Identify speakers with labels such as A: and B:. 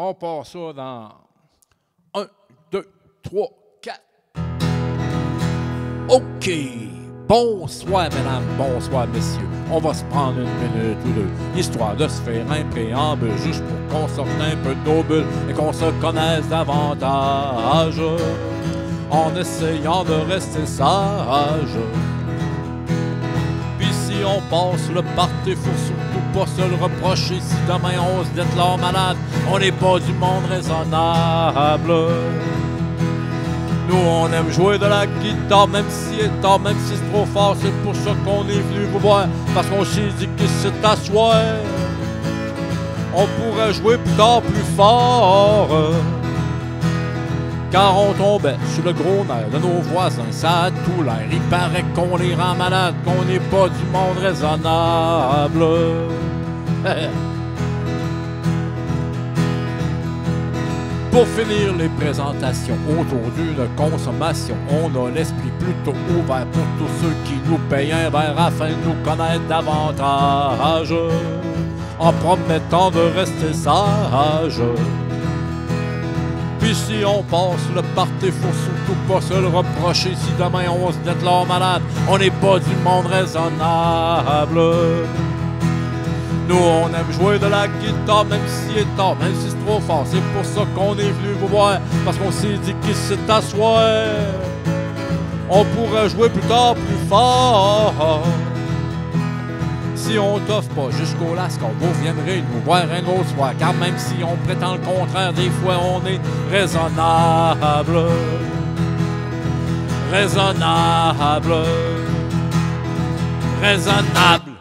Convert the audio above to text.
A: On part ça dans 1, 2, 3, 4. OK. Bonsoir, mesdames, bonsoir, messieurs. On va se prendre une minute ou deux, histoire de se faire un préambule, juste pour qu'on sorte un peu de nos bulles et qu'on se connaisse davantage, en essayant de rester sage. Puis si on passe le party, faut surtout pas se le reprocher. Si demain on se déclare malade, on n'est pas du monde raisonnable. Nous on aime jouer de la guitare, même si c'est tard, même si c'est trop fort. C'est pour ça qu'on est venu vous voir, parce qu'on s'est dit que c'est à soir on pourrait jouer plus tard, plus fort. Car on tombait sur le gros nerf de nos voisins, ça a tout l'air. Il paraît qu'on les rend malades, qu'on n'est pas du monde raisonnable. Pour finir les présentations autour d'une consommation, on a l'esprit plutôt ouvert pour tous ceux qui nous payent un verre afin de nous connaître davantage, en promettant de rester sage. Puis si on passe le party, faut surtout pas se le reprocher. Si demain on se déclare malade, on n'est pas du monde raisonnable. Nous on aime jouer de la guitare, même si c'est tard, même si c'est trop fort. C'est pour ça qu'on est venu vous voir, parce qu'on s'est dit que c'est à soir on pourrait jouer plus tard, plus fort. Si on t'offre pas jusqu'au Lascaux, vous viendrez nous voir un autre soir. Car même si on prétend le contraire, des fois on est raisonnable. Raisonnable. Raisonnable.